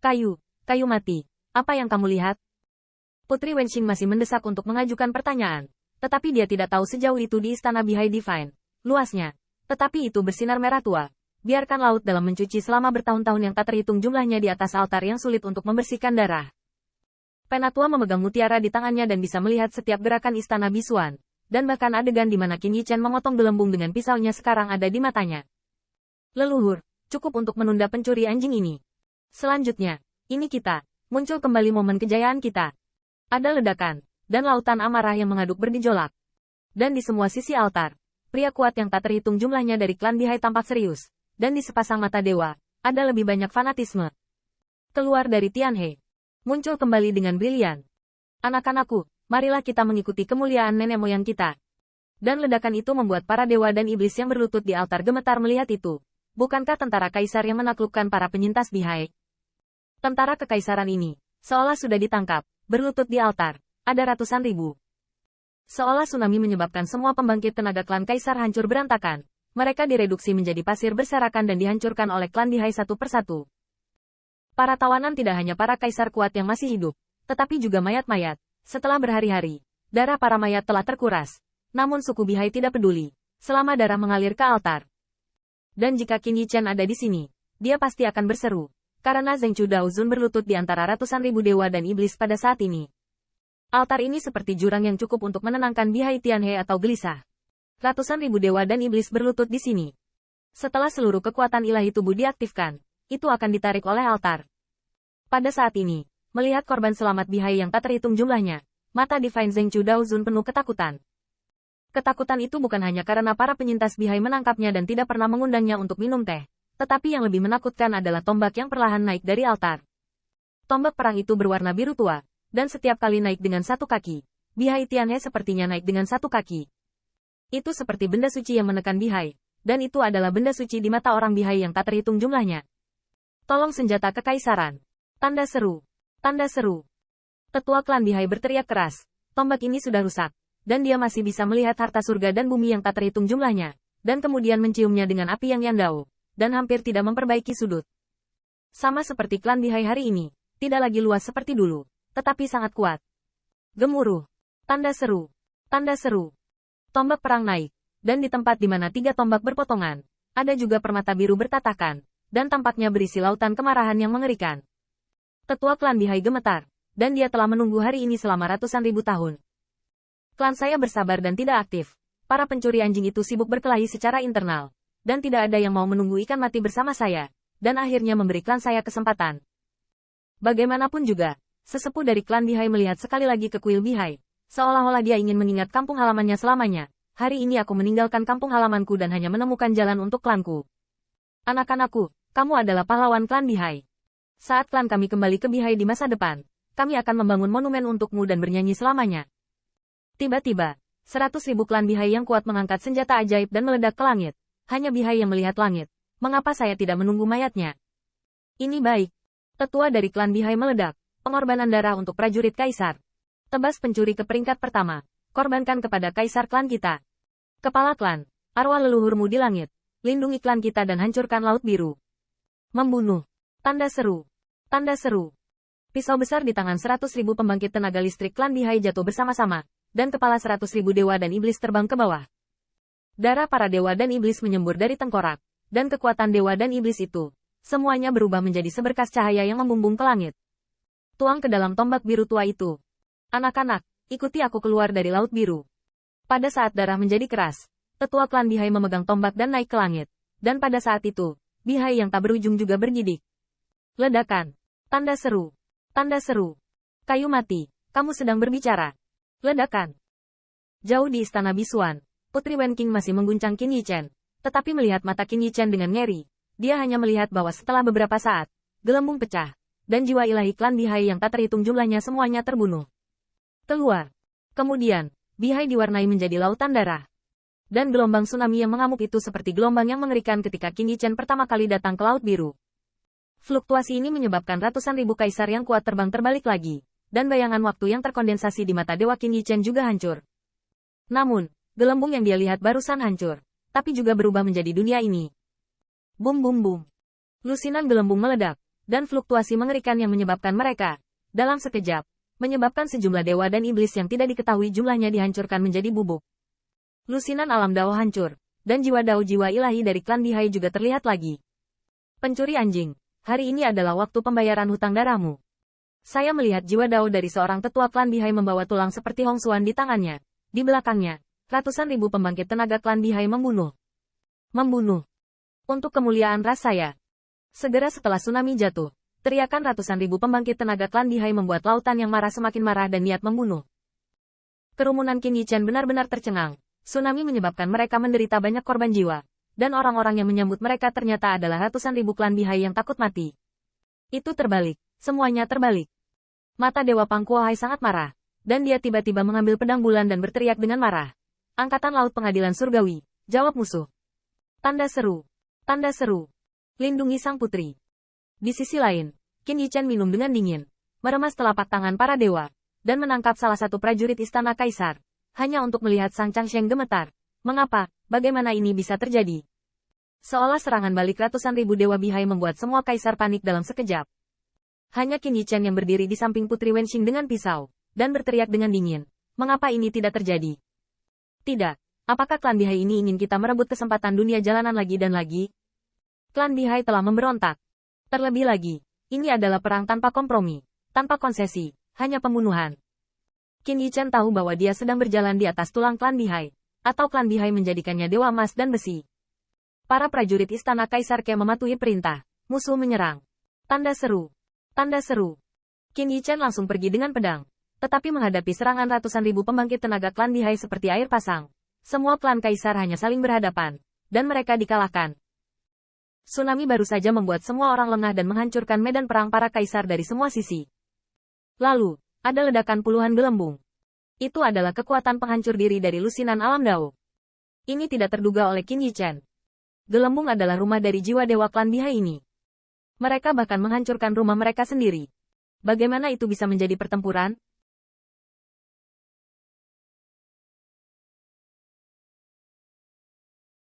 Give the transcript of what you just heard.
Kayu mati. Apa yang kamu lihat? Putri Wenxing masih mendesak untuk mengajukan pertanyaan. Tetapi dia tidak tahu sejauh itu di Istana Bihai Divine. Luasnya. Tetapi itu bersinar merah tua. Biarkan laut dalam mencuci selama bertahun-tahun yang tak terhitung jumlahnya di atas altar yang sulit untuk membersihkan darah. Penatua memegang mutiara di tangannya dan bisa melihat setiap gerakan Istana Bisuan. Dan bahkan adegan di mana Qin Yichen memotong gelembung dengan pisaunya sekarang ada di matanya. Leluhur, cukup untuk menunda pencuri anjing ini. Selanjutnya, ini kita. Muncul kembali momen kejayaan kita. Ada ledakan, dan lautan amarah yang mengaduk bergejolak. Dan di semua sisi altar, pria kuat yang tak terhitung jumlahnya dari klan Bihai tampak serius. Dan di sepasang mata dewa, ada lebih banyak fanatisme. Keluar dari Tianhe. Muncul kembali dengan brilian. Anak-anakku, marilah kita mengikuti kemuliaan nenek moyang kita. Dan ledakan itu membuat para dewa dan iblis yang berlutut di altar gemetar melihat itu. Bukankah tentara kaisar yang menaklukkan para penyintas Bihai? Tentara kekaisaran ini, seolah sudah ditangkap, berlutut di altar, ada ratusan ribu. Seolah tsunami menyebabkan semua pembangkit tenaga klan kaisar hancur berantakan. Mereka direduksi menjadi pasir berserakan dan dihancurkan oleh klan Bihai satu persatu. Para tawanan tidak hanya para kaisar kuat yang masih hidup, tetapi juga mayat-mayat. Setelah berhari-hari, darah para mayat telah terkuras. Namun suku Bihai tidak peduli, selama darah mengalir ke altar. Dan jika Qin Yichen ada di sini, dia pasti akan berseru. Karena Zheng Chu Daozun berlutut di antara ratusan ribu dewa dan iblis pada saat ini. Altar ini seperti jurang yang cukup untuk menenangkan Bihai Tianhe atau gelisah. Ratusan ribu dewa dan iblis berlutut di sini. Setelah seluruh kekuatan ilahi tubuh diaktifkan, itu akan ditarik oleh altar. Pada saat ini, melihat korban selamat Bihai yang tak terhitung jumlahnya, mata Divine Zheng Chu Daozun penuh ketakutan. Ketakutan itu bukan hanya karena para penyintas Bihai menangkapnya dan tidak pernah mengundangnya untuk minum teh. Tetapi yang lebih menakutkan adalah tombak yang perlahan naik dari altar. Tombak perang itu berwarna biru tua, dan setiap kali naik dengan satu kaki, Bihai Tianhe sepertinya naik dengan satu kaki. Itu seperti benda suci yang menekan Bihai, dan itu adalah benda suci di mata orang Bihai yang tak terhitung jumlahnya. Tolong senjata kekaisaran. Tanda seru. Tanda seru. Tetua klan Bihai berteriak keras, tombak ini sudah rusak, dan dia masih bisa melihat harta surga dan bumi yang tak terhitung jumlahnya, dan kemudian menciumnya dengan api yang yandao. Dan hampir tidak memperbaiki sudut. Sama seperti klan Bihai hari ini, tidak lagi luas seperti dulu, tetapi sangat kuat. Gemuruh. Tanda seru. Tanda seru. Tombak perang naik, dan di tempat di mana tiga tombak berpotongan, ada juga permata biru bertatakan, dan tampaknya berisi lautan kemarahan yang mengerikan. Tetua klan Bihai gemetar, dan dia telah menunggu hari ini selama ratusan ribu tahun. Klan saya bersabar dan tidak aktif. Para pencuri anjing itu sibuk berkelahi secara internal. Dan tidak ada yang mau menunggu ikan mati bersama saya, dan akhirnya memberi klan saya kesempatan. Bagaimanapun juga, sesepuh dari klan Bihai melihat sekali lagi ke kuil Bihai, seolah-olah dia ingin mengingat kampung halamannya selamanya. Hari ini aku meninggalkan kampung halamanku dan hanya menemukan jalan untuk klanku. Anak-anakku, kamu adalah pahlawan klan Bihai. Saat klan kami kembali ke Bihai di masa depan, kami akan membangun monumen untukmu dan bernyanyi selamanya. Tiba-tiba, 100.000 klan Bihai yang kuat mengangkat senjata ajaib dan meledak ke langit. Hanya Bihai yang melihat langit. Mengapa saya tidak menunggu mayatnya? Ini baik. Tetua dari klan Bihai meledak. Pengorbanan darah untuk prajurit kaisar. Tebas pencuri ke peringkat pertama. Korbankan kepada kaisar klan kita. Kepala klan. Arwah leluhurmu di langit. Lindungi klan kita dan hancurkan laut biru. Membunuh. Tanda seru. Tanda seru. Pisau besar di tangan 100.000 pembangkit tenaga listrik klan Bihai jatuh bersama-sama. Dan kepala 100.000 dewa dan iblis terbang ke bawah. Darah para dewa dan iblis menyembur dari tengkorak, dan kekuatan dewa dan iblis itu, semuanya berubah menjadi seberkas cahaya yang membumbung ke langit. Tuang ke dalam tombak biru tua itu. Anak-anak, ikuti aku keluar dari laut biru. Pada saat darah menjadi keras, tetua klan Bihai memegang tombak dan naik ke langit. Dan pada saat itu, Bihai yang tak berujung juga bergidik. Ledakan. Tanda seru. Tanda seru. Kayu mati, kamu sedang berbicara. Ledakan. Jauh di istana Bisuan. Putri Wenqing masih mengguncang Qin Yichen, tetapi melihat mata Qin Yichen dengan ngeri, dia hanya melihat bahwa setelah beberapa saat, gelembung pecah, dan jiwa ilahi klan Bihai yang tak terhitung jumlahnya semuanya terbunuh. Keluar. Kemudian, Bihai diwarnai menjadi lautan darah. Dan gelombang tsunami yang mengamuk itu seperti gelombang yang mengerikan ketika Qin Yichen pertama kali datang ke Laut Biru. Fluktuasi ini menyebabkan ratusan ribu kaisar yang kuat terbang terbalik lagi, dan bayangan waktu yang terkondensasi di mata Dewa Qin Yichen juga hancur. Namun, gelembung yang dia lihat barusan hancur, tapi juga berubah menjadi dunia ini. Bum bum bum. Lusinan gelembung meledak, dan fluktuasi mengerikan yang menyebabkan mereka, dalam sekejap, menyebabkan sejumlah dewa dan iblis yang tidak diketahui jumlahnya dihancurkan menjadi bubuk. Lusinan alam Dao hancur, dan jiwa Dao jiwa ilahi dari klan Bihai juga terlihat lagi. Pencuri anjing, hari ini adalah waktu pembayaran hutang darahmu. Saya melihat jiwa Dao dari seorang tetua klan Bihai membawa tulang seperti Hong Xuan di tangannya. Di belakangnya, ratusan ribu pembangkit tenaga klan Bihai membunuh. Untuk kemuliaan ras saya. Segera setelah tsunami jatuh, teriakan ratusan ribu pembangkit tenaga klan Bihai membuat lautan yang marah semakin marah dan niat membunuh. Kerumunan Qin Yichen benar-benar tercengang. Tsunami menyebabkan mereka menderita banyak korban jiwa, dan orang-orang yang menyambut mereka ternyata adalah ratusan ribu klan Bihai yang takut mati. Itu terbalik, semuanya terbalik. Mata Dewa Pangkuohai sangat marah, dan dia tiba-tiba mengambil pedang bulan dan berteriak dengan marah. Angkatan Laut Pengadilan Surgawi, jawab musuh. Tanda seru. Tanda seru. Lindungi sang putri. Di sisi lain, Qin Yichen minum dengan dingin, meremas telapak tangan para dewa, dan menangkap salah satu prajurit istana kaisar, hanya untuk melihat sang Changsheng gemetar. Mengapa, bagaimana ini bisa terjadi? Seolah serangan balik ratusan ribu dewa Bihai membuat semua kaisar panik dalam sekejap. Hanya Qin Yichen yang berdiri di samping Putri Wenxing dengan pisau, dan berteriak dengan dingin. Mengapa ini tidak terjadi? Tidak, apakah klan Bihai ini ingin kita merebut kesempatan dunia jalanan lagi dan lagi? Klan Bihai telah memberontak. Terlebih lagi, ini adalah perang tanpa kompromi, tanpa konsesi, hanya pembunuhan. Qin Yichen tahu bahwa dia sedang berjalan di atas tulang klan Bihai, atau klan Bihai menjadikannya dewa emas dan besi. Para prajurit istana Kaisar Ke mematuhi perintah, musuh menyerang. Tanda seru. Tanda seru. Qin Yichen langsung pergi dengan pedang, tetapi menghadapi serangan ratusan ribu pembangkit tenaga klan Bihai seperti air pasang. Semua klan Kaisar hanya saling berhadapan, dan mereka dikalahkan. Tsunami baru saja membuat semua orang lengah dan menghancurkan medan perang para kaisar dari semua sisi. Lalu, ada ledakan puluhan gelembung. Itu adalah kekuatan penghancur diri dari lusinan alam Dao. Ini tidak terduga oleh Qin Yichen. Gelembung adalah rumah dari jiwa dewa klan Bihai ini. Mereka bahkan menghancurkan rumah mereka sendiri. Bagaimana itu bisa menjadi pertempuran?